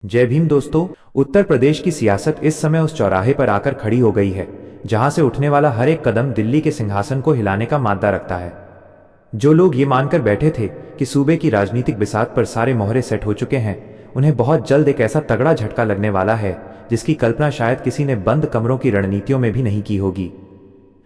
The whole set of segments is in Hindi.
जय भीम दोस्तों। उत्तर प्रदेश की सियासत इस समय उस चौराहे पर आकर खड़ी हो गई है जहां से उठने वाला हर एक कदम दिल्ली के सिंहासन को हिलाने का मादा रखता है। जो लोग ये मानकर बैठे थे कि सूबे की राजनीतिक बिसात पर सारे मोहरे सेट हो चुके हैं, उन्हें बहुत जल्द एक ऐसा तगड़ा झटका लगने वाला है जिसकी कल्पना शायद किसी ने बंद कमरों की रणनीतियों में भी नहीं की होगी।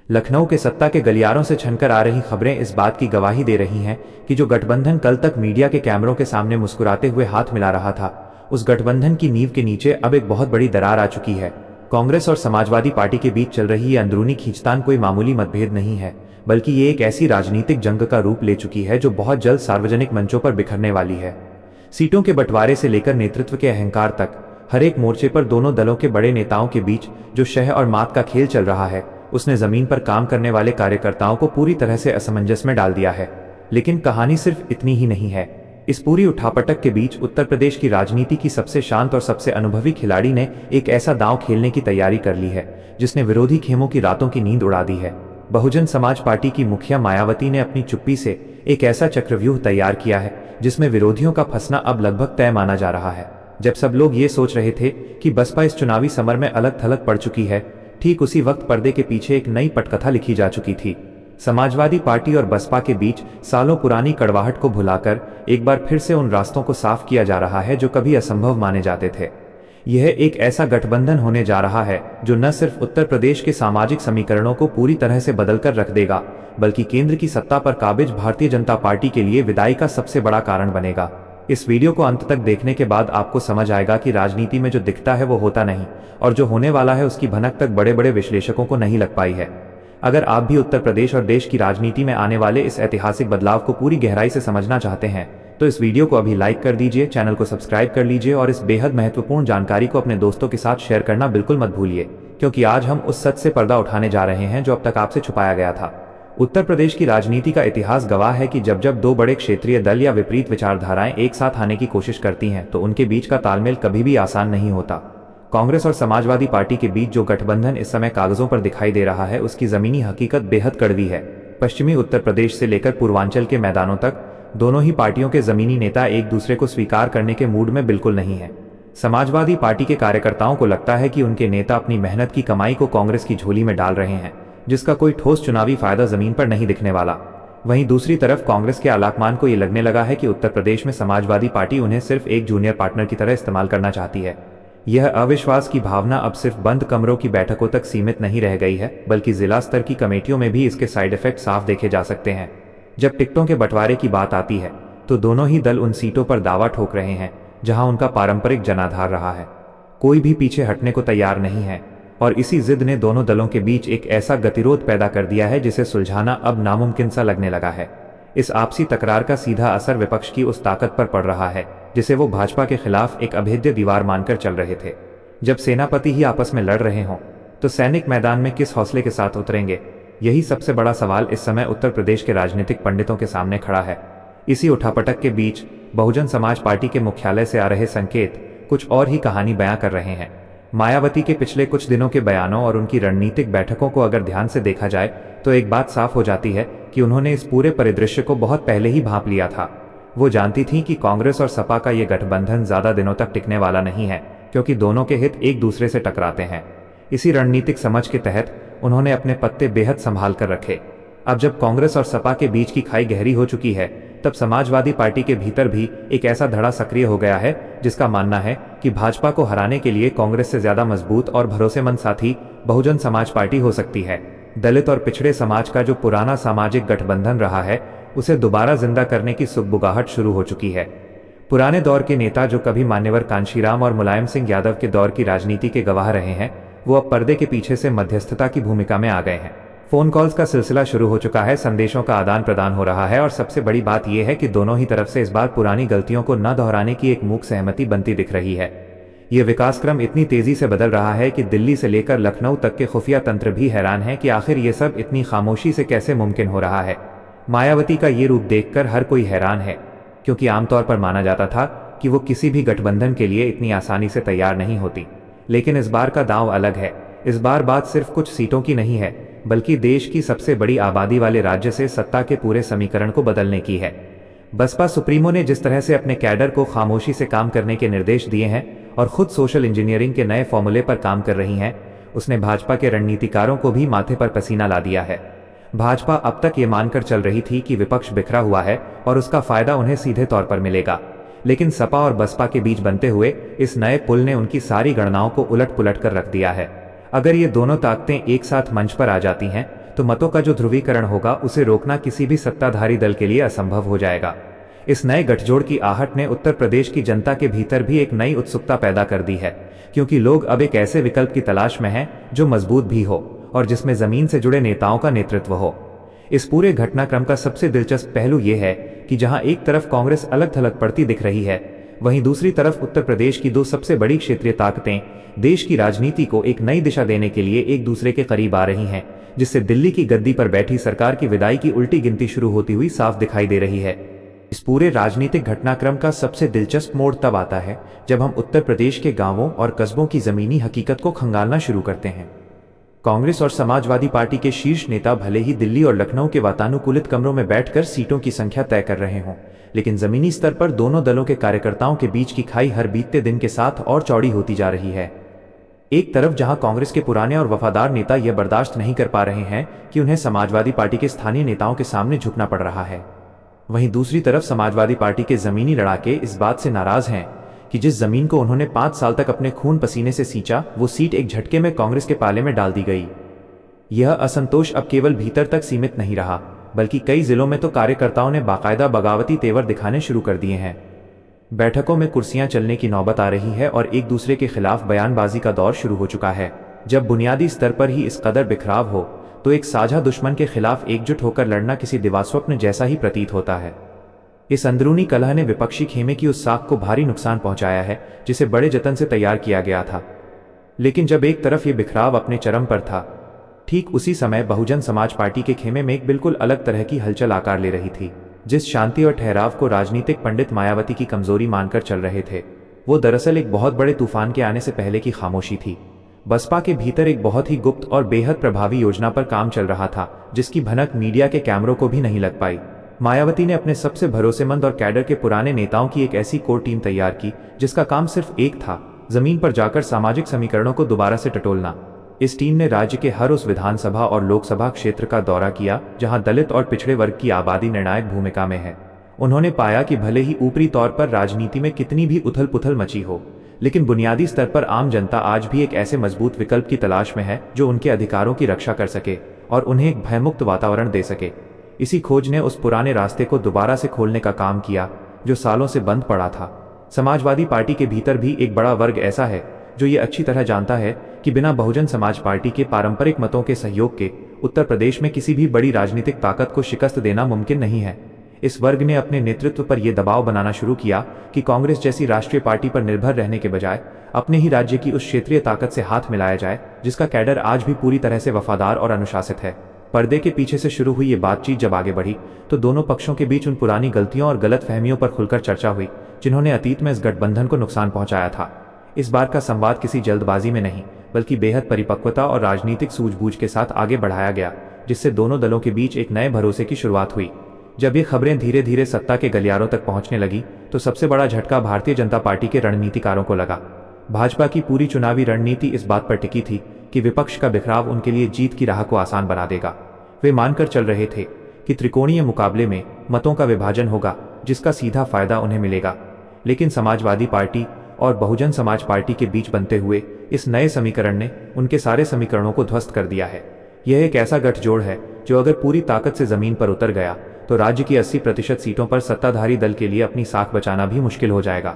लखनऊ के सत्ता के गलियारों से छनकर आ रही खबरें इस बात की गवाही दे रही हैं कि जो गठबंधन कल तक मीडिया के कैमरों के सामने मुस्कुराते हुए हाथ मिला रहा था, उस गठबंधन की नींव के नीचे अब एक बहुत बड़ी दरार आ चुकी है। कांग्रेस और समाजवादी पार्टी के बीच चल रही ये अंदरूनी खींचतान कोई मामूली मतभेद नहीं है, बल्कि ये एक ऐसी राजनीतिक जंग का रूप ले चुकी है जो बहुत जल्द सार्वजनिक मंचों पर बिखरने वाली है। सीटों के बंटवारे से लेकर नेतृत्व के अहंकार तक हर एक मोर्चे पर दोनों दलों के बड़े नेताओं के बीच जो शह और मात का खेल चल रहा है, उसने जमीन पर काम करने वाले कार्यकर्ताओं को पूरी तरह से असमंजस में डाल दिया है। लेकिन कहानी सिर्फ इतनी ही नहीं है। इस पूरी उठापटक के बीच उत्तर प्रदेश की राजनीति की सबसे शांत और सबसे अनुभवी खिलाड़ी ने एक ऐसा दांव खेलने की तैयारी कर ली है जिसने विरोधी खेमों की रातों की नींद उड़ा दी है। बहुजन समाज पार्टी की मुखिया मायावती ने अपनी चुप्पी से एक ऐसा चक्रव्यूह तैयार किया है जिसमें विरोधियों का फंसना अब लगभग तय माना जा रहा है। जब सब लोग ये सोच रहे थे कि बसपा इस चुनावी समर में अलग थलग पड़ चुकी है, ठीक उसी वक्त पर्दे के पीछे एक नई पटकथा लिखी जा चुकी थी। समाजवादी पार्टी और बसपा के बीच सालों पुरानी कड़वाहट को भुलाकर एक बार फिर से उन रास्तों को साफ किया जा रहा है जो कभी असंभव माने जाते थे। यह एक ऐसा गठबंधन होने जा रहा है जो न सिर्फ उत्तर प्रदेश के सामाजिक समीकरणों को पूरी तरह से बदलकर रख देगा, बल्कि केंद्र की सत्ता पर काबिज भारतीय जनता पार्टी के लिए विदाई का सबसे बड़ा कारण बनेगा। इस वीडियो को अंत तक देखने के बाद आपको समझ आएगा कि राजनीति में जो दिखता है वो होता नहीं, और जो होने वाला है उसकी भनक तक बड़े बड़े विश्लेषकों को नहीं लग पाई है। अगर आप भी उत्तर प्रदेश और देश की राजनीति में आने वाले इस ऐतिहासिक बदलाव को पूरी गहराई से समझना चाहते हैं तो इस वीडियो को अभी लाइक कर दीजिए, चैनल को सब्सक्राइब कर लीजिए और इस बेहद महत्वपूर्ण जानकारी को अपने दोस्तों के साथ शेयर करना बिल्कुल मत भूलिए, क्योंकि आज हम उस सच से पर्दा उठाने जा रहे हैं जो अब तक आपसे छुपाया गया था। उत्तर प्रदेश की राजनीति का इतिहास गवाह है कि जब जब दो बड़े क्षेत्रीय दल या विपरीत विचारधाराएं एक साथ आने की कोशिश करती हैं तो उनके बीच का तालमेल कभी भी आसान नहीं होता। कांग्रेस और समाजवादी पार्टी के बीच जो गठबंधन इस समय कागजों पर दिखाई दे रहा है, उसकी जमीनी हकीकत बेहद कड़वी है। पश्चिमी उत्तर प्रदेश से लेकर पूर्वांचल के मैदानों तक दोनों ही पार्टियों के जमीनी नेता एक दूसरे को स्वीकार करने के मूड में बिल्कुल नहीं है। समाजवादी पार्टी के कार्यकर्ताओं को लगता है कि उनके नेता अपनी मेहनत की कमाई को कांग्रेस की झोली में डाल रहे हैं, जिसका कोई ठोस चुनावी फायदा जमीन पर नहीं दिखने वाला। वहीं दूसरी तरफ कांग्रेस के आलाकमान को ये लगने लगा है कि उत्तर प्रदेश में समाजवादी पार्टी उन्हें सिर्फ एक जूनियर पार्टनर की तरह इस्तेमाल करना चाहती है। यह अविश्वास की भावना अब सिर्फ बंद कमरों की बैठकों तक सीमित नहीं रह गई है, बल्कि जिला स्तर की कमेटियों में भी इसके साइड इफेक्ट साफ देखे जा सकते हैं। जब टिकटों के बंटवारे की बात आती है तो दोनों ही दल उन सीटों पर दावा ठोक रहे हैं जहां उनका पारंपरिक जनाधार रहा है। कोई भी पीछे हटने को तैयार नहीं है, और इसी जिद ने दोनों दलों के बीच एक ऐसा गतिरोध पैदा कर दिया है जिसे सुलझाना अब नामुमकिन सा लगने लगा है। इस आपसी तकरार का सीधा असर विपक्ष की उस ताकत पर पड़ रहा है जिसे वो भाजपा के खिलाफ एक अभेद्य दीवार मानकर चल रहे थे। जब सेनापति ही आपस में लड़ रहे हों तो सैनिक मैदान में किस हौसले के साथ उतरेंगे? यही सबसे बड़ा सवाल इस समय उत्तर प्रदेश के राजनीतिक पंडितों के सामने खड़ा है। इसी उठापटक के बीच बहुजन समाज पार्टी के मुख्यालय से आ रहे संकेत कुछ और ही कहानी बयां कर रहे हैं। मायावती के पिछले कुछ दिनों के बयानों और उनकी रणनीतिक बैठकों को अगर ध्यान से देखा जाए तो एक बात साफ हो जाती है कि उन्होंने इस पूरे परिदृश्य को बहुत पहले ही भांप लिया था। वो जानती थीं कि कांग्रेस और सपा का ये गठबंधन ज्यादा दिनों तक टिकने वाला नहीं है, क्योंकि दोनों के हित एक दूसरे से टकराते हैं। इसी रणनीतिक समझ के तहत उन्होंने अपने पत्ते बेहद संभाल कर रखे। अब जब कांग्रेस और सपा के बीच की खाई गहरी हो चुकी है, तब समाजवादी पार्टी के भीतर भी एक ऐसा धड़ा सक्रिय हो गया है जिसका मानना है कि भाजपा को हराने के लिए कांग्रेस से ज्यादा मजबूत और भरोसेमंद साथी बहुजन समाज पार्टी हो सकती है। दलित और पिछड़े समाज का जो पुराना सामाजिक गठबंधन रहा है, उसे दोबारा जिंदा करने की सुगबुगाहट शुरू हो चुकी है। पुराने दौर के नेता जो कभी मान्यवर कांशीराम और मुलायम सिंह यादव के दौर की राजनीति के गवाह रहे हैं, वो अब पर्दे के पीछे से मध्यस्थता की भूमिका में आ गए हैं। फोन कॉल्स का सिलसिला शुरू हो चुका है, संदेशों का आदान प्रदान हो रहा है, और सबसे बड़ी बात यह है कि दोनों ही तरफ से इस बार पुरानी गलतियों को न दोहराने की एक मूक सहमति बनती दिख रही है। ये विकास क्रम इतनी तेजी से बदल रहा है कि दिल्ली से लेकर लखनऊ तक के खुफिया तंत्र भी हैरान है कि आखिर ये सब इतनी खामोशी से कैसे मुमकिन हो रहा है। मायावती का ये रूप देखकर हर कोई हैरान है, क्योंकि आमतौर पर माना जाता था कि वो किसी भी गठबंधन के लिए इतनी आसानी से तैयार नहीं होती। लेकिन इस बार का दांव अलग है। इस बार बात सिर्फ कुछ सीटों की नहीं है, बल्कि देश की सबसे बड़ी आबादी वाले राज्य से सत्ता के पूरे समीकरण को बदलने की है। बसपा सुप्रीमो ने जिस तरह से अपने कैडर को खामोशी से काम करने के निर्देश दिए हैं और खुद सोशल इंजीनियरिंग के नए फॉर्मूले पर काम कर रही हैं, उसने भाजपा के रणनीतिकारों को भी माथे पर पसीना ला दिया है। भाजपा अब तक ये मानकर चल रही थी कि विपक्ष बिखरा हुआ है और उसका फायदा उन्हें सीधे तौर पर मिलेगा, लेकिन सपा और बसपा के बीच बनते हुए इस नए पुल ने उनकी सारी गणनाओं को उलट पुलट कर रख दिया है। अगर ये दोनों ताकतें एक साथ मंच पर आ जाती हैं तो मतों का जो ध्रुवीकरण होगा उसे रोकना किसी भी सत्ताधारी दल के लिए असंभव हो जाएगा। इस नए गठजोड़ की आहट ने उत्तर प्रदेश की जनता के भीतर भी एक नई उत्सुकता पैदा कर दी है, क्योंकि लोग अब एक ऐसे विकल्प की तलाश में हैं जो मजबूत भी हो और जिसमें जमीन से जुड़े नेताओं का नेतृत्व हो। इस पूरे घटनाक्रम का सबसे दिलचस्प पहलू ये है कि जहां एक तरफ कांग्रेस अलग थलग पड़ती दिख रही है, वहीं दूसरी तरफ उत्तर प्रदेश की दो सबसे बड़ी क्षेत्रीय ताकतें देश की राजनीति को एक नई दिशा देने के लिए एक दूसरे के करीब आ रही हैं, जिससे दिल्ली की गद्दी पर बैठी सरकार की विदाई की उल्टी गिनती शुरू होती हुई साफ दिखाई दे रही है। इस पूरे राजनीतिक घटनाक्रम का सबसे दिलचस्प मोड़ तब आता है जब हम उत्तर प्रदेश के गांवों और कस्बों की जमीनी हकीकत को खंगालना शुरू करते हैं। कांग्रेस और समाजवादी पार्टी के शीर्ष नेता भले ही दिल्ली और लखनऊ के वातानुकूलित कमरों में बैठकर सीटों की संख्या तय कर रहे हों, लेकिन जमीनी स्तर पर दोनों दलों के कार्यकर्ताओं के बीच की खाई हर बीतते दिन के साथ और चौड़ी होती जा रही है। एक तरफ जहां कांग्रेस के पुराने और वफादार नेता यह बर्दाश्त नहीं कर पा रहे हैं कि उन्हें समाजवादी पार्टी के स्थानीय नेताओं के सामने झुकना पड़ रहा है, वहीं दूसरी तरफ समाजवादी पार्टी के जमीनी लड़ाके इस बात से नाराज हैं कि जिस जमीन को उन्होंने 5 साल तक अपने खून पसीने से सींचा, वो सीट एक झटके में कांग्रेस के पाले में डाल दी गई। यह असंतोष अब केवल भीतर तक सीमित नहीं रहा, बल्कि कई जिलों में तो कार्यकर्ताओं ने बाकायदा बगावती तेवर दिखाने शुरू कर दिए हैं। बैठकों में कुर्सियां चलने की नौबत आ रही है और एक दूसरे के खिलाफ बयानबाजी का दौर शुरू हो चुका है। जब बुनियादी स्तर पर ही इस कदर बिखराव हो तो एक साझा दुश्मन के खिलाफ एकजुट होकर लड़ना किसी दिवास्वप्न जैसा ही प्रतीत होता है। इस अंदरूनी कलह ने विपक्षी खेमे की उस साख को भारी नुकसान पहुंचाया है जिसे बड़े जतन से तैयार किया गया था। लेकिन जब एक तरफ ये बिखराव अपने चरम पर था, ठीक उसी समय बहुजन समाज पार्टी के खेमे में एक बिल्कुल अलग तरह की हलचल आकार ले रही थी। जिस शांति और ठहराव को राजनीतिक पंडित मायावती की कमजोरी मानकर चल रहे थे, वो दरअसल एक बहुत बड़े तूफान के आने से पहले की खामोशी थी। बसपा के भीतर एक बहुत ही गुप्त और बेहद प्रभावी योजना पर काम चल रहा था, जिसकी भनक मीडिया के कैमरों को भी नहीं लग पाई। मायावती ने अपने सबसे भरोसेमंद और कैडर के पुराने नेताओं की एक ऐसी कोर टीम तैयार की जिसका काम सिर्फ एक था, जमीन पर जाकर सामाजिक समीकरणों को दोबारा से टटोलना। इस टीम ने राज्य के हर उस विधानसभा और लोकसभा क्षेत्र का दौरा किया जहां दलित और पिछड़े वर्ग की आबादी निर्णायक भूमिका में है। उन्होंने पाया कि भले ही ऊपरी तौर पर राजनीति में कितनी भी उथल पुथल मची हो, लेकिन बुनियादी स्तर पर आम जनता आज भी एक ऐसे मजबूत विकल्प की तलाश में है जो उनके अधिकारों की रक्षा कर सके और उन्हें एक भयमुक्त वातावरण दे सके। इसी खोज ने उस पुराने रास्ते को दोबारा से खोलने का काम किया जो सालों से बंद पड़ा था। समाजवादी पार्टी के भीतर भी एक बड़ा वर्ग ऐसा है जो ये अच्छी तरह जानता है कि बिना बहुजन समाज पार्टी के पारंपरिक मतों के सहयोग के उत्तर प्रदेश में किसी भी बड़ी राजनीतिक ताकत को शिकस्त देना मुमकिन नहीं है। इस वर्ग ने अपने नेतृत्व पर यह दबाव बनाना शुरू किया कि कांग्रेस जैसी राष्ट्रीय पार्टी पर निर्भर रहने के बजाय अपने ही राज्य की उस क्षेत्रीय ताकत से हाथ मिलाया जाए जिसका कैडर आज भी पूरी तरह से वफादार और अनुशासित है। पर्दे के पीछे से शुरू हुई ये बातचीत जब आगे बढ़ी तो दोनों पक्षों के बीच उन पुरानी गलतियों और गलतफहमियों पर खुलकर चर्चा हुई जिन्होंने अतीत में इस गठबंधन को नुकसान पहुंचाया था। इस बार का संवाद किसी जल्दबाजी में नहीं, बल्कि बेहद परिपक्वता और राजनीतिक सूझबूझ के साथ आगे बढ़ाया गया, जिससे दोनों दलों के बीच एक नए भरोसे की शुरुआत हुई। जब ये खबरें धीरे धीरे सत्ता के गलियारों तक पहुंचने लगी तो सबसे बड़ा झटका भारतीय जनता पार्टी के रणनीतिकारों को लगा। भाजपा की पूरी चुनावी रणनीति इस बात पर टिकी थी कि विपक्ष का बिखराव उनके लिए जीत की राह को आसान बना देगा। वे मानकर चल रहे थे कि त्रिकोणीय मुकाबले में मतों का विभाजन होगा जिसका सीधा फायदा उन्हें मिलेगा। लेकिन समाजवादी पार्टी और बहुजन समाज पार्टी के बीच बनते हुए इस नए समीकरण ने उनके सारे समीकरणों को ध्वस्त कर दिया है। यह एक ऐसा गठजोड़ है जो अगर पूरी ताकत से जमीन पर उतर गया तो राज्य की 80% सीटों पर सत्ताधारी दल के लिए अपनी साख बचाना भी मुश्किल हो जाएगा।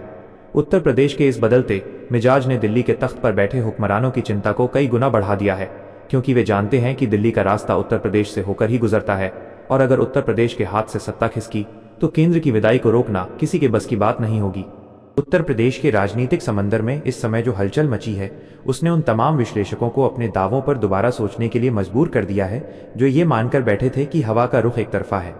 उत्तर प्रदेश के इस बदलते मिजाज ने दिल्ली के तख्त पर बैठे हुक्मरानों की चिंता को कई गुना बढ़ा दिया है, क्योंकि वे जानते हैं कि दिल्ली का रास्ता उत्तर प्रदेश से होकर ही गुजरता है और अगर उत्तर प्रदेश के हाथ से सत्ता खिसकी तो केंद्र की विदाई को रोकना किसी के बस की बात नहीं होगी। उत्तर प्रदेश के राजनीतिक समंदर में इस समय जो हलचल मची है उसने उन तमाम विश्लेषकों को अपने दावों पर दोबारा सोचने के लिए मजबूर कर दिया है जो ये मानकर बैठे थे कि हवा का रुख एक तरफा है।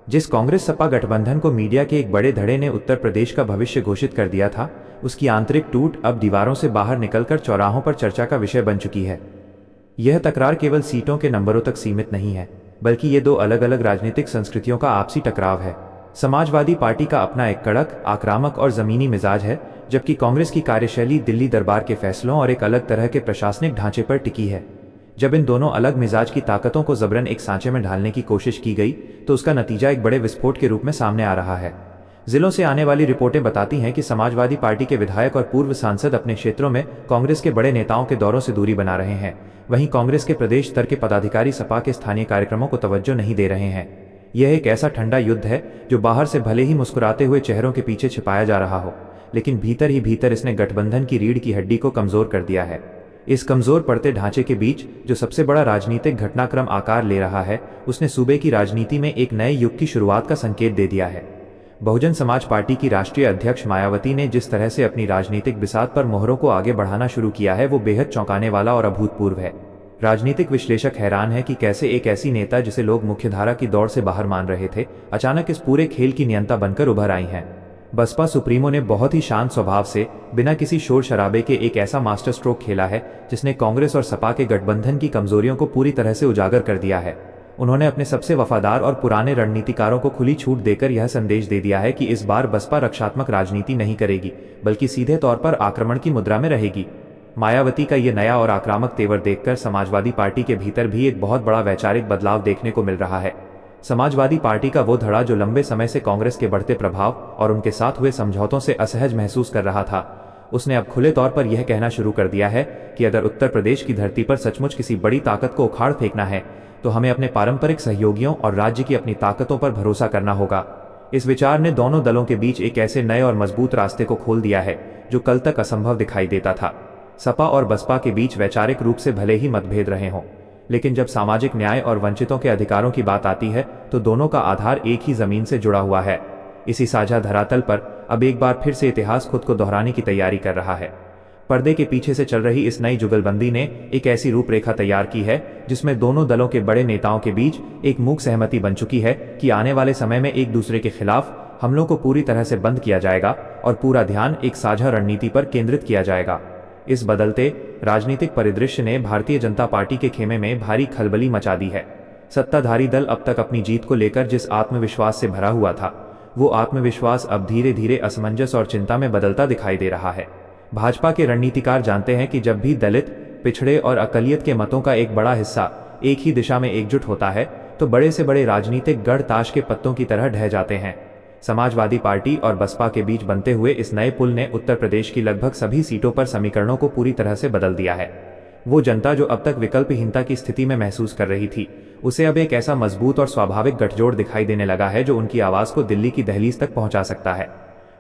जिस कांग्रेस सपा गठबंधन को मीडिया के एक बड़े धड़े ने उत्तर प्रदेश का भविष्य घोषित कर दिया था, उसकी आंतरिक टूट अब दीवारों से बाहर निकलकर चौराहों पर चर्चा का विषय बन चुकी है। यह तकरार केवल सीटों के नंबरों तक सीमित नहीं है, बल्कि ये दो अलग अलग राजनीतिक संस्कृतियों का आपसी टकराव है। समाजवादी पार्टी का अपना एक कड़क, आक्रामक और जमीनी मिजाज है, जबकि कांग्रेस की कार्यशैली दिल्ली दरबार के फैसलों और एक अलग तरह के प्रशासनिक ढांचे पर टिकी है। जब इन दोनों अलग मिजाज की ताकतों को जबरन एक सांचे में ढालने की कोशिश की गई तो उसका नतीजा एक बड़े विस्फोट के रूप में सामने आ रहा है। जिलों से आने वाली रिपोर्टें बताती हैं कि समाजवादी पार्टी के विधायक और पूर्व सांसद अपने क्षेत्रों में कांग्रेस के बड़े नेताओं के दौरों से दूरी बना रहे हैं। वहीं कांग्रेस के प्रदेश स्तर के पदाधिकारी सपा के स्थानीय कार्यक्रमों को तवज्जो नहीं दे रहे हैं। यह एक ऐसा ठंडा युद्ध है जो बाहर से भले ही मुस्कुराते हुए चेहरों के पीछे छिपाया जा रहा हो, लेकिन भीतर ही भीतर इसने गठबंधन की रीढ़ की हड्डी को कमजोर कर दिया है। इस कमजोर पड़ते ढांचे के बीच जो सबसे बड़ा राजनीतिक घटनाक्रम आकार ले रहा है, उसने सूबे की राजनीति में एक नए युग की शुरुआत का संकेत दे दिया है। बहुजन समाज पार्टी की राष्ट्रीय अध्यक्ष मायावती ने जिस तरह से अपनी राजनीतिक बिसात पर मोहरों को आगे बढ़ाना शुरू किया है, वो बेहद चौंकाने वाला और अभूतपूर्व है। राजनीतिक विश्लेषक हैरान है कि कैसे एक ऐसी नेता जिसे लोग मुख्यधारा की दौड़ से बाहर मान रहे थे, अचानक इस पूरे खेल की नियंता बनकर उभर आई हैं। बसपा सुप्रीमो ने बहुत ही शांत स्वभाव से बिना किसी शोर शराबे के एक ऐसा मास्टर स्ट्रोक खेला है जिसने कांग्रेस और सपा के गठबंधन की कमजोरियों को पूरी तरह से उजागर कर दिया है। उन्होंने अपने सबसे वफादार और पुराने रणनीतिकारों को खुली छूट देकर यह संदेश दे दिया है कि इस बार बसपा रक्षात्मक राजनीति नहीं करेगी, बल्कि सीधे तौर पर आक्रमण की मुद्रा में रहेगी। मायावती का ये नया और आक्रामक तेवर देखकर समाजवादी पार्टी के भीतर भी एक बहुत बड़ा वैचारिक बदलाव देखने को मिल रहा है। समाजवादी पार्टी का वो धड़ा जो लंबे समय से कांग्रेस के बढ़ते प्रभाव और उनके साथ हुए समझौतों से असहज महसूस कर रहा था, उसने अब खुले तौर पर यह कहना शुरू कर दिया है कि अगर उत्तर प्रदेश की धरती पर सचमुच किसी बड़ी ताकत को उखाड़ फेंकना है तो हमें अपने पारंपरिक सहयोगियों और राज्य की अपनी ताकतों पर भरोसा करना होगा। इस विचार ने दोनों दलों के बीच एक ऐसे नए और मजबूत रास्ते को खोल दिया है जो कल तक असंभव दिखाई देता था। सपा और बसपा के बीच वैचारिक रूप से भले ही मतभेद रहे हों, लेकिन जब सामाजिक न्याय और वंचितों के अधिकारों की बात आती है तो दोनों का आधार एक ही जमीन से जुड़ा हुआ है। इसी साझा धरातल पर अब एक बार फिर से इतिहास खुद को दोहराने की तैयारी कर रहा है। पर्दे के पीछे से चल रही इस नई जुगलबंदी ने एक ऐसी रूपरेखा तैयार की है जिसमें दोनों दलों के बड़े नेताओं के बीच एक मूक सहमति बन चुकी है कि आने वाले समय में एक दूसरे के खिलाफ हमलों को पूरी तरह से बंद किया जाएगा और पूरा ध्यान एक साझा रणनीति पर केंद्रित किया जाएगा। इस बदलते राजनीतिक परिदृश्य ने भारतीय जनता पार्टी के खेमे में भारी खलबली मचा दी है। सत्ताधारी दल अब तक अपनी जीत को लेकर जिस आत्मविश्वास से भरा हुआ था, वो आत्मविश्वास अब धीरे धीरे असमंजस और चिंता में बदलता दिखाई दे रहा है। भाजपा के रणनीतिकार जानते हैं कि जब भी दलित, पिछड़े और अकलियत के मतों का एक बड़ा हिस्सा एक ही दिशा में एकजुट होता है तो बड़े से बड़े राजनीतिक गढ़ ताश के पत्तों की तरह ढह जाते हैं। समाजवादी पार्टी और बसपा के बीच बनते हुए इस नए पुल ने उत्तर प्रदेश की लगभग सभी सीटों पर समीकरणों को पूरी तरह से बदल दिया है। वो जनता जो अब तक विकल्पहीनता की स्थिति में महसूस कर रही थी, उसे अब एक ऐसा मजबूत और स्वाभाविक गठजोड़ दिखाई देने लगा है जो उनकी आवाज को दिल्ली की दहलीज तक पहुंचा सकता है।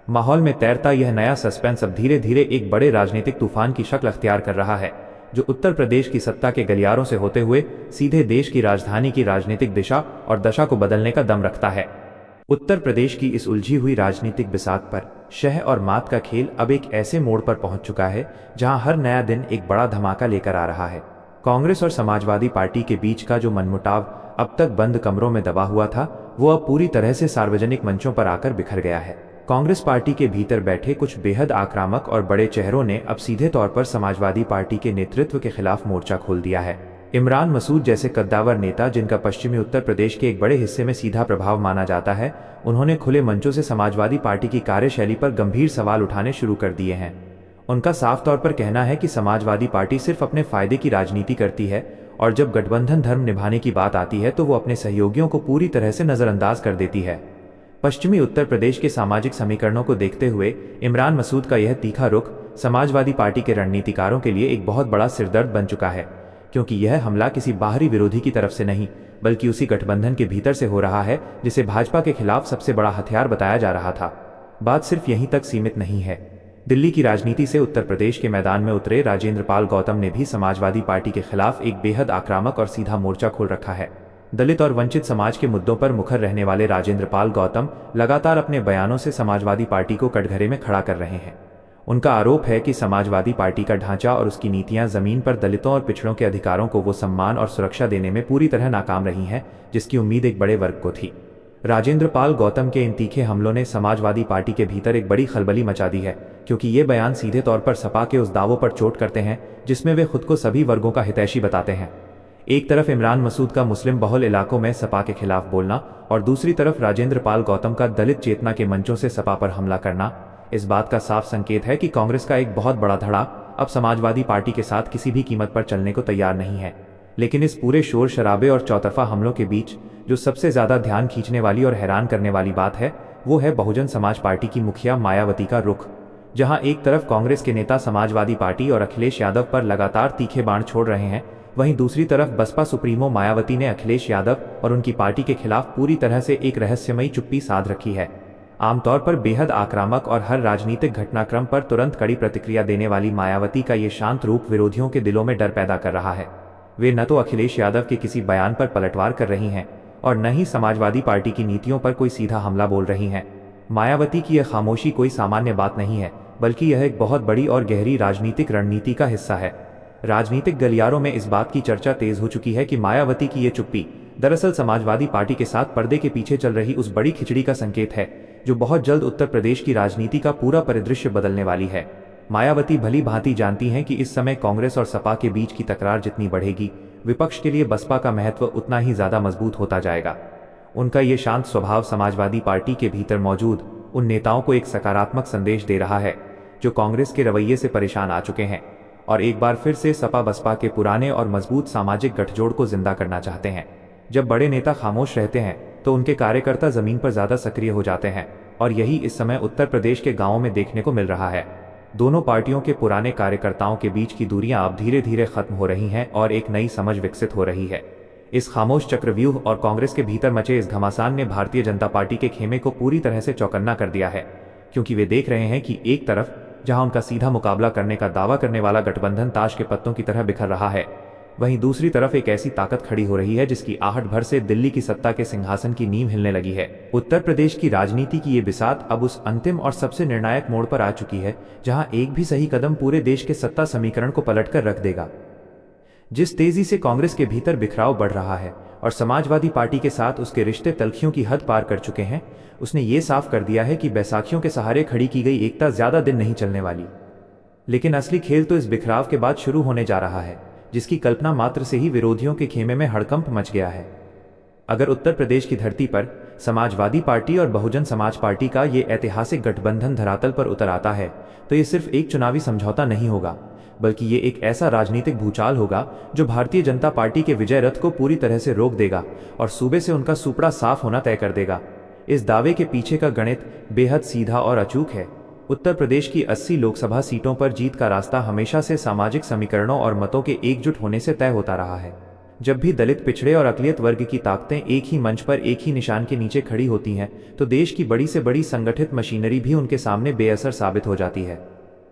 माहौल में तैरता यह नया सस्पेंस अब धीरे धीरे एक बड़े राजनीतिक तूफान की शक्ल अख्तियार कर रहा है, जो उत्तर प्रदेश की सत्ता के गलियारों से होते हुए सीधे देश की राजधानी की राजनीतिक दिशा और दशा को बदलने का दम रखता है। उत्तर प्रदेश की इस उलझी हुई राजनीतिक बिसात पर शह और मात का खेल अब एक ऐसे मोड़ पर पहुंच चुका है जहां हर नया दिन एक बड़ा धमाका लेकर आ रहा है। कांग्रेस और समाजवादी पार्टी के बीच का जो मनमुटाव अब तक बंद कमरों में दबा हुआ था, वो अब पूरी तरह से सार्वजनिक मंचों पर आकर बिखर गया है। कांग्रेस पार्टी के भीतर बैठे कुछ बेहद आक्रामक और बड़े चेहरों ने अब सीधे तौर पर समाजवादी पार्टी के नेतृत्व के खिलाफ मोर्चा खोल दिया है। इमरान मसूद जैसे कद्दावर नेता, जिनका पश्चिमी उत्तर प्रदेश के एक बड़े हिस्से में सीधा प्रभाव माना जाता है, उन्होंने खुले मंचों से समाजवादी पार्टी की कार्यशैली पर गंभीर सवाल उठाने शुरू कर दिए हैं। उनका साफ तौर पर कहना है कि समाजवादी पार्टी सिर्फ अपने फायदे की राजनीति करती है और जब गठबंधन धर्म निभाने की बात आती है तो वो अपने सहयोगियों को पूरी तरह से नजरअंदाज कर देती है। पश्चिमी उत्तर प्रदेश के सामाजिक समीकरणों को देखते हुए इमरान मसूद का यह तीखा रुख समाजवादी पार्टी के रणनीतिकारों के लिए एक बहुत बड़ा सिरदर्द बन चुका है, क्योंकि यह हमला किसी बाहरी विरोधी की तरफ से नहीं बल्कि उसी गठबंधन के भीतर से हो रहा है जिसे भाजपा के खिलाफ सबसे बड़ा हथियार बताया जा रहा था। बात सिर्फ यहीं तक सीमित नहीं है। दिल्ली की राजनीति से उत्तर प्रदेश के मैदान में उतरे राजेंद्र पाल गौतम ने भी समाजवादी पार्टी के खिलाफ एक बेहद आक्रामक और सीधा मोर्चा खोल रखा है। दलित और वंचित समाज के मुद्दों पर मुखर रहने वाले राजेंद्र पाल गौतम लगातार अपने बयानों से समाजवादी पार्टी को कटघरे में खड़ा कर रहे हैं। उनका आरोप है कि समाजवादी पार्टी का ढांचा और उसकी नीतियां जमीन पर दलितों और पिछड़ों के अधिकारों को वो सम्मान और सुरक्षा देने में पूरी तरह नाकाम रही हैं जिसकी उम्मीद एक बड़े वर्ग को थी। राजेंद्र पाल गौतम के इन तीखे हमलों ने समाजवादी पार्टी के भीतर एक बड़ी खलबली मचा दी है, क्योंकि ये बयान सीधे तौर पर सपा के उस दावों पर चोट करते हैं जिसमें वे खुद को सभी वर्गों का हितैषी बताते हैं। एक तरफ इमरान मसूद का मुस्लिम बहुल इलाकों में सपा के खिलाफ बोलना और दूसरी तरफ राजेंद्र पाल गौतम का दलित चेतना के मंचों से सपा पर हमला करना, इस बात का साफ संकेत है कि कांग्रेस का एक बहुत बड़ा धड़ा अब समाजवादी पार्टी के साथ किसी भी कीमत पर चलने को तैयार नहीं है। लेकिन इस पूरे शोर शराबे और चौतरफा हमलों के बीच जो सबसे ज्यादा ध्यान खींचने वाली और हैरान करने वाली बात है, वो है बहुजन समाज पार्टी की मुखिया मायावती का रुख। जहां एक तरफ कांग्रेस के नेता समाजवादी पार्टी और अखिलेश यादव पर लगातार तीखे बाण छोड़ रहे हैं, वहीं दूसरी तरफ बसपा सुप्रीमो मायावती ने अखिलेश यादव और उनकी पार्टी के खिलाफ पूरी तरह से एक रहस्यमयी चुप्पी साध रखी है। आमतौर पर बेहद आक्रामक और हर राजनीतिक घटनाक्रम पर तुरंत कड़ी प्रतिक्रिया देने वाली मायावती का ये शांत रूप विरोधियों के दिलों में डर पैदा कर रहा है। वे न तो अखिलेश यादव के किसी बयान पर पलटवार कर रही हैं और न ही समाजवादी पार्टी की नीतियों पर कोई सीधा हमला बोल रही हैं। मायावती की यह खामोशी कोई सामान्य बात नहीं है, बल्कि यह एक बहुत बड़ी और गहरी राजनीतिक रणनीति का हिस्सा है। राजनीतिक गलियारों में इस बात की चर्चा तेज हो चुकी है कि मायावती की ये चुप्पी दरअसल समाजवादी पार्टी के साथ पर्दे के पीछे चल रही उस बड़ी खिचड़ी का संकेत है जो बहुत जल्द उत्तर प्रदेश की राजनीति का पूरा परिदृश्य बदलने वाली है। मायावती भली भांति जानती हैं कि इस समय कांग्रेस और सपा के बीच की तकरार जितनी बढ़ेगी, विपक्ष के लिए बसपा का महत्व उतना ही ज्यादा मजबूत होता जाएगा। उनका ये शांत स्वभाव समाजवादी पार्टी के भीतर मौजूद उन नेताओं को एक सकारात्मक संदेश दे रहा है जो कांग्रेस के रवैये से परेशान आ चुके हैं और एक बार फिर से सपा बसपा के पुराने और मजबूत सामाजिक गठजोड़ को जिंदा करना चाहते हैं। जब बड़े नेता खामोश रहते हैं तो उनके कार्यकर्ता जमीन पर ज्यादा सक्रिय हो जाते हैं और यही इस समय उत्तर प्रदेश के गांवों में देखने को मिल रहा है। दोनों पार्टियों के पुराने कार्यकर्ताओं के बीच की दूरियां अब धीरे धीरे खत्म हो रही हैं और एक नई समझ विकसित हो रही है। इस खामोश चक्रव्यूह और कांग्रेस के भीतर मचे इस घमासान ने भारतीय जनता पार्टी के खेमे को पूरी तरह से चौकन्ना कर दिया है, क्योंकि वे देख रहे हैं कि एक तरफ जहां उनका सीधा मुकाबला करने का दावा करने वाला गठबंधन ताश के पत्तों की तरह बिखर रहा है, वहीं दूसरी तरफ एक ऐसी ताकत खड़ी हो रही है जिसकी आहट भर से दिल्ली की सत्ता के सिंहासन की नींव हिलने लगी है। उत्तर प्रदेश की राजनीति की ये बिसात अब उस अंतिम और सबसे निर्णायक मोड़ पर आ चुकी है जहां एक भी सही कदम पूरे देश के सत्ता समीकरण को पलटकर रख देगा। जिस तेजी से कांग्रेस के भीतर बिखराव बढ़ रहा है और समाजवादी पार्टी के साथ उसके रिश्ते तल्खियों की हद पार कर चुके हैं, उसने ये साफ कर दिया है कि बैसाखियों के सहारे खड़ी की गई एकता ज्यादा दिन नहीं चलने वाली। लेकिन असली खेल तो इस बिखराव के बाद शुरू होने जा रहा है, जिसकी कल्पना मात्र से ही विरोधियों के खेमे में हड़कंप मच गया है। अगर उत्तर प्रदेश की धरती पर समाजवादी पार्टी और बहुजन समाज पार्टी का ये ऐतिहासिक गठबंधन धरातल पर उतर आता है, तो ये सिर्फ एक चुनावी समझौता नहीं होगा, बल्कि ये एक ऐसा राजनीतिक भूचाल होगा जो भारतीय जनता पार्टी के विजय रथ को पूरी तरह से रोक देगा और सूबे से उनका सुपड़ा साफ होना तय कर देगा। इस दावे के पीछे का गणित बेहद सीधा और अचूक है। उत्तर प्रदेश की 80 लोकसभा सीटों पर जीत का रास्ता हमेशा से सामाजिक समीकरणों और मतों के एकजुट होने से तय होता रहा है। जब भी दलित, पिछड़े और अकलियत वर्ग की ताकतें एक ही मंच पर एक ही निशान के नीचे खड़ी होती हैं, तो देश की बड़ी से बड़ी संगठित मशीनरी भी उनके सामने बेअसर साबित हो जाती है।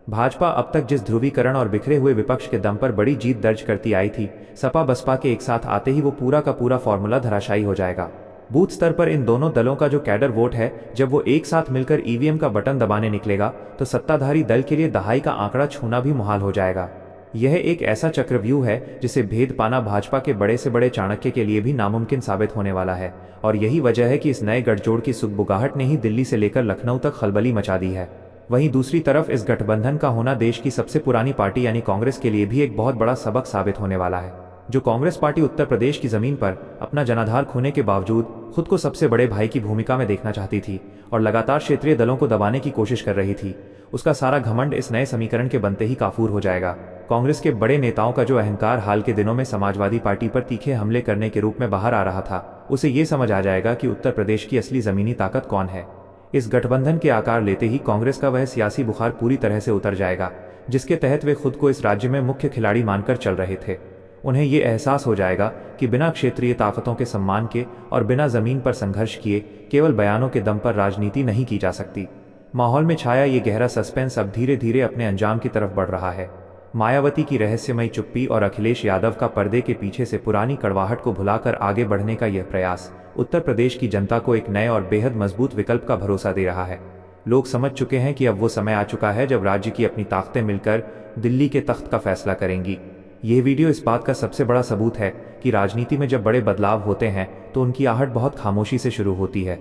भाजपा अब तक जिस ध्रुवीकरण और बिखरे हुए विपक्ष के दम पर बड़ी जीत दर्ज करती आई थी, सपा बसपा के एक साथ आते ही वो पूरा का पूरा फॉर्मूला धराशायी हो जाएगा। बूथ स्तर पर इन दोनों दलों का जो कैडर वोट है, जब वो एक साथ मिलकर ईवीएम का बटन दबाने निकलेगा, तो सत्ताधारी दल के लिए दहाई का आंकड़ा छूना भी मुहाल हो जाएगा। यह एक ऐसा चक्रव्यूह है जिसे भेद पाना भाजपा के बड़े से बड़े चाणक्य के लिए भी नामुमकिन साबित होने वाला है, और यही वजह है कि इस नए गठजोड़ की सुगबुगाहट ने ही दिल्ली से लेकर लखनऊ तक खलबली मचा दी है। वहीं दूसरी तरफ इस गठबंधन का होना देश की सबसे पुरानी पार्टी यानी कांग्रेस के लिए भी एक बहुत बड़ा सबक साबित होने वाला है। जो कांग्रेस पार्टी उत्तर प्रदेश की जमीन पर अपना जनाधार खोने के बावजूद खुद को सबसे बड़े भाई की भूमिका में देखना चाहती थी और लगातार क्षेत्रीय दलों को दबाने की कोशिश कर रही थी, उसका सारा घमंड इस नए समीकरण के बनते ही काफूर हो जाएगा। कांग्रेस के बड़े नेताओं का जो अहंकार हाल के दिनों में समाजवादी पार्टी पर तीखे हमले करने के रूप में बाहर आ रहा था, उसे ये समझ आ जाएगा कि उत्तर प्रदेश की असली जमीनी ताकत कौन है। इस गठबंधन के आकार लेते ही कांग्रेस का वह सियासी बुखार पूरी तरह से उतर जाएगा जिसके तहत वे खुद को इस राज्य में मुख्य खिलाड़ी मानकर चल रहे थे। उन्हें ये एहसास हो जाएगा कि बिना क्षेत्रीय ताकतों के सम्मान के और बिना जमीन पर संघर्ष किए केवल बयानों के दम पर राजनीति नहीं की जा सकती। माहौल में छाया ये गहरा सस्पेंस अब धीरे धीरे अपने अंजाम की तरफ बढ़ रहा है। मायावती की रहस्यमयी चुप्पी और अखिलेश यादव का पर्दे के पीछे से पुरानी कड़वाहट को भुलाकर आगे बढ़ने का यह प्रयास उत्तर प्रदेश की जनता को एक नए और बेहद मजबूत विकल्प का भरोसा दे रहा है। लोग समझ चुके हैं कि अब वो समय आ चुका है जब राज्य की अपनी ताकतें मिलकर दिल्ली के तख्त का फैसला करेंगी। यह वीडियो इस बात का सबसे बड़ा सबूत है कि राजनीति में जब बड़े बदलाव होते हैं तो उनकी आहट बहुत खामोशी से शुरू होती है।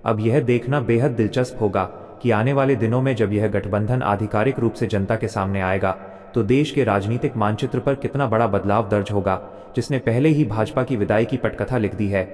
अब यह देखना बेहद दिलचस्प होगा कि आने वाले दिनों में जब यह गठबंधन आधिकारिक रूप से जनता के सामने आएगा तो देश के राजनीतिक मानचित्र पर कितना बड़ा बदलाव दर्ज होगा, जिसने पहले ही भाजपा की विदाई की पटकथा लिख दी है।